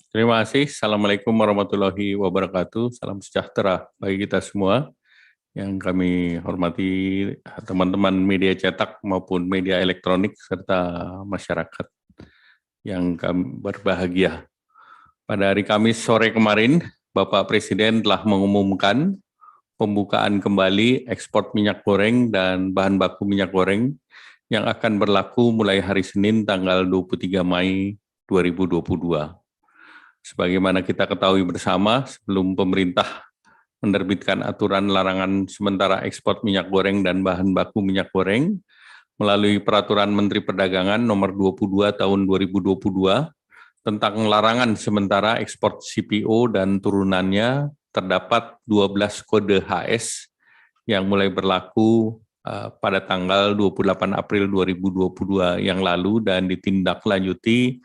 Terima kasih. Assalamualaikum warahmatullahi wabarakatuh. Salam sejahtera bagi kita semua yang kami hormati teman-teman media cetak maupun media elektronik serta masyarakat yang kami berbahagia. Pada hari Kamis sore kemarin, Bapak Presiden telah mengumumkan pembukaan kembali ekspor minyak goreng dan bahan baku minyak goreng yang akan berlaku mulai hari Senin tanggal 23 Mei 2022. Sebagaimana kita ketahui bersama, sebelum pemerintah menerbitkan aturan larangan sementara ekspor minyak goreng dan bahan baku minyak goreng melalui Peraturan Menteri Perdagangan Nomor 22 Tahun 2022 tentang larangan sementara ekspor CPO dan turunannya, terdapat 12 kode HS yang mulai berlaku pada tanggal 28 April 2022 yang lalu dan ditindaklanjuti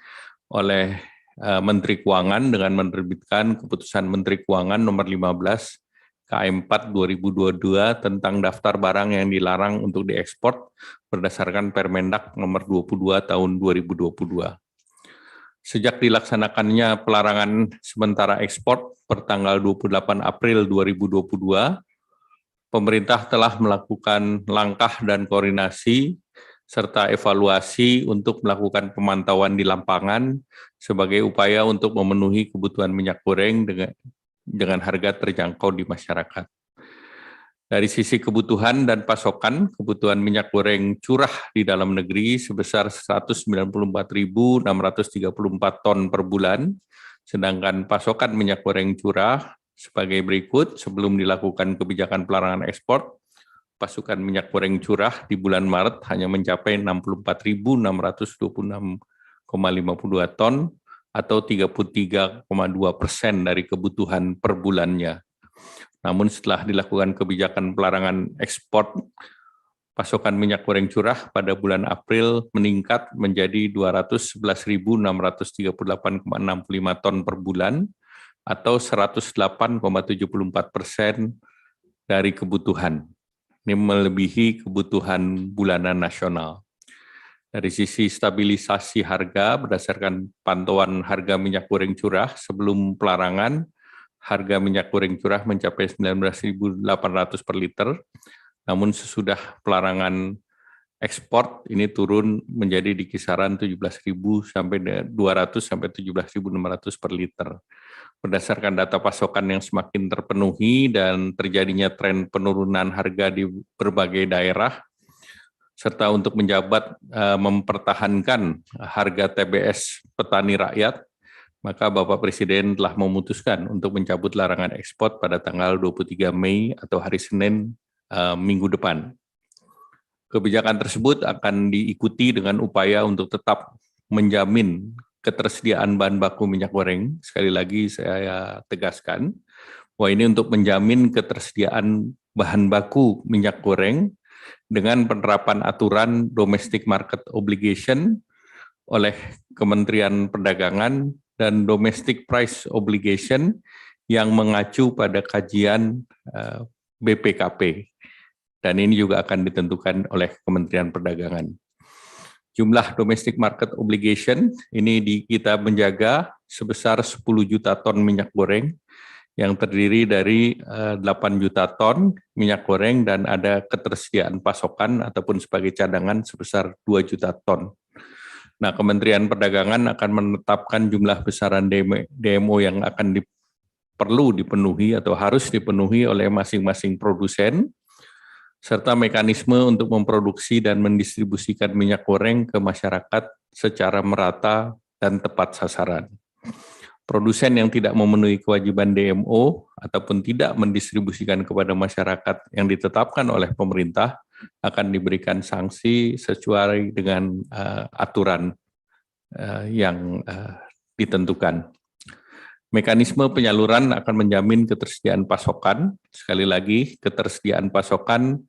oleh Menteri Keuangan dengan menerbitkan Keputusan Menteri Keuangan Nomor 15 KM4 2022 tentang daftar barang yang dilarang untuk diekspor berdasarkan Permendak Nomor 22 Tahun 2022. Sejak dilaksanakannya pelarangan sementara ekspor per tanggal 28 April 2022, pemerintah telah melakukan langkah dan koordinasi serta evaluasi untuk melakukan pemantauan di lapangan sebagai upaya untuk memenuhi kebutuhan minyak goreng dengan harga terjangkau di masyarakat. Dari sisi kebutuhan dan pasokan, kebutuhan minyak goreng curah di dalam negeri sebesar 194.634 ton per bulan, sedangkan pasokan minyak goreng curah sebagai berikut. Sebelum dilakukan kebijakan pelarangan ekspor, pasokan minyak goreng curah di bulan Maret hanya mencapai 64.626,52 ton atau 33,2% dari kebutuhan per bulannya. Namun setelah dilakukan kebijakan pelarangan ekspor, pasokan minyak goreng curah pada bulan April meningkat menjadi 211.638,65 ton per bulan atau 108,74% dari kebutuhan. Ini melebihi kebutuhan bulanan nasional. Dari sisi stabilisasi harga, berdasarkan pantauan harga minyak goreng curah sebelum pelarangan, harga minyak goreng curah mencapai 19.800 per liter, namun sesudah pelarangan ekspor ini turun menjadi di kisaran 17.200 sampai 17.600 per liter. Berdasarkan data pasokan yang semakin terpenuhi dan terjadinya tren penurunan harga di berbagai daerah, serta untuk mempertahankan harga TBS petani rakyat, maka Bapak Presiden telah memutuskan untuk mencabut larangan ekspor pada tanggal 23 Mei atau hari Senin minggu depan. Kebijakan tersebut akan diikuti dengan upaya untuk tetap menjamin ketersediaan bahan baku minyak goreng. Sekali lagi saya tegaskan bahwa ini untuk menjamin ketersediaan bahan baku minyak goreng dengan penerapan aturan domestic market obligation oleh Kementerian Perdagangan dan domestic price obligation yang mengacu pada kajian BPKP. Dan ini juga akan ditentukan oleh Kementerian Perdagangan. Jumlah domestic market obligation ini kita menjaga sebesar 10 juta ton minyak goreng yang terdiri dari 8 juta ton minyak goreng dan ada ketersediaan pasokan ataupun sebagai cadangan sebesar 2 juta ton. Nah, Kementerian Perdagangan akan menetapkan jumlah besaran DMO yang akan perlu dipenuhi atau harus dipenuhi oleh masing-masing produsen, serta mekanisme untuk memproduksi dan mendistribusikan minyak goreng ke masyarakat secara merata dan tepat sasaran. Produsen yang tidak memenuhi kewajiban DMO ataupun tidak mendistribusikan kepada masyarakat yang ditetapkan oleh pemerintah akan diberikan sanksi sesuai dengan aturan yang ditentukan. Mekanisme penyaluran akan menjamin ketersediaan pasokan. Sekali lagi, ketersediaan pasokan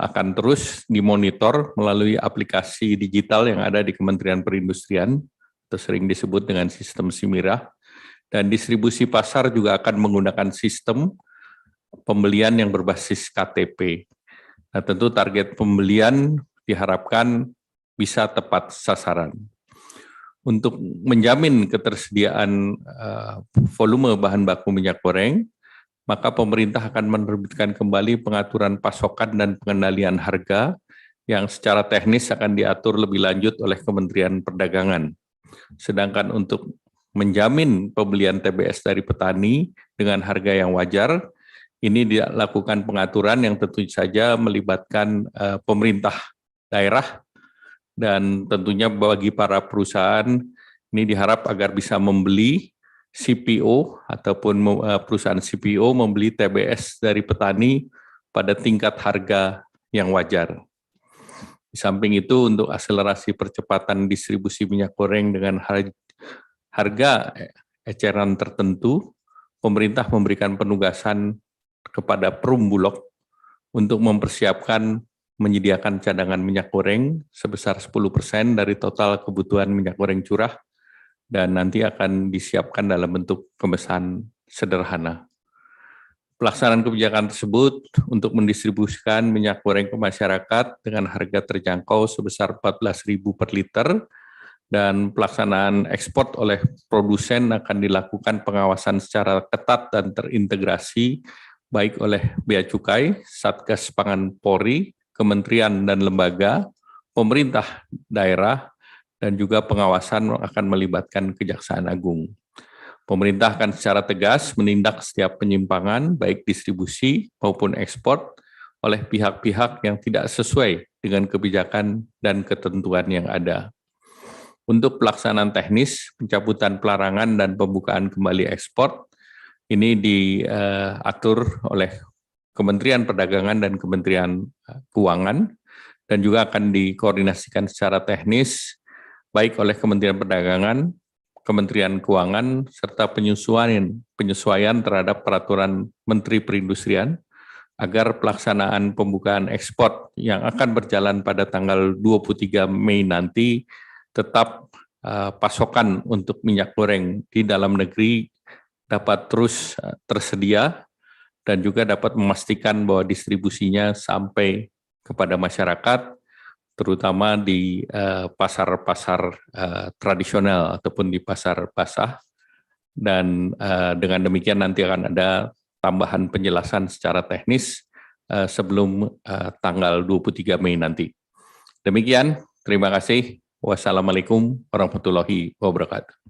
akan terus dimonitor melalui aplikasi digital yang ada di Kementerian Perindustrian, atau sering disebut dengan sistem SIMIRAH, dan distribusi pasar juga akan menggunakan sistem pembelian yang berbasis KTP. Nah, tentu target pembelian diharapkan bisa tepat sasaran. untuk menjamin ketersediaan volume bahan baku minyak goreng, maka pemerintah akan menerbitkan kembali pengaturan pasokan dan pengendalian harga yang secara teknis akan diatur lebih lanjut oleh Kementerian Perdagangan. Sedangkan untuk menjamin pembelian TBS dari petani dengan harga yang wajar, ini dilakukan pengaturan yang tentu saja melibatkan pemerintah daerah, dan tentunya bagi para perusahaan ini diharap agar bisa membeli CPO ataupun perusahaan CPO membeli TBS dari petani pada tingkat harga yang wajar. Di samping itu, untuk akselerasi percepatan distribusi minyak goreng dengan harga eceran tertentu, pemerintah memberikan penugasan kepada Perum Bulog untuk mempersiapkan menyediakan cadangan minyak goreng sebesar 10% dari total kebutuhan minyak goreng curah, dan nanti akan disiapkan dalam bentuk kemasan sederhana. Pelaksanaan kebijakan tersebut untuk mendistribusikan minyak goreng ke masyarakat dengan harga terjangkau sebesar 14.000 per liter, dan pelaksanaan ekspor oleh produsen akan dilakukan pengawasan secara ketat dan terintegrasi baik oleh Bea Cukai, Satgas Pangan Polri, kementerian dan lembaga, pemerintah daerah, dan juga pengawasan akan melibatkan Kejaksaan Agung. Pemerintah akan secara tegas menindak setiap penyimpangan, baik distribusi maupun ekspor, oleh pihak-pihak yang tidak sesuai dengan kebijakan dan ketentuan yang ada. Untuk pelaksanaan teknis, pencabutan pelarangan dan pembukaan kembali ekspor, ini diatur oleh Kementerian Perdagangan dan Kementerian Keuangan, dan juga akan dikoordinasikan secara teknis baik oleh Kementerian Perdagangan, Kementerian Keuangan, serta penyesuaian terhadap peraturan Menteri Perindustrian agar pelaksanaan pembukaan ekspor yang akan berjalan pada tanggal 23 Mei nanti tetap pasokan untuk minyak goreng di dalam negeri dapat terus tersedia, dan juga dapat memastikan bahwa distribusinya sampai kepada masyarakat, terutama di pasar-pasar tradisional ataupun di pasar basah. Dan dengan demikian nanti akan ada tambahan penjelasan secara teknis sebelum tanggal 23 Mei nanti. Demikian, terima kasih. Wassalamualaikum warahmatullahi wabarakatuh.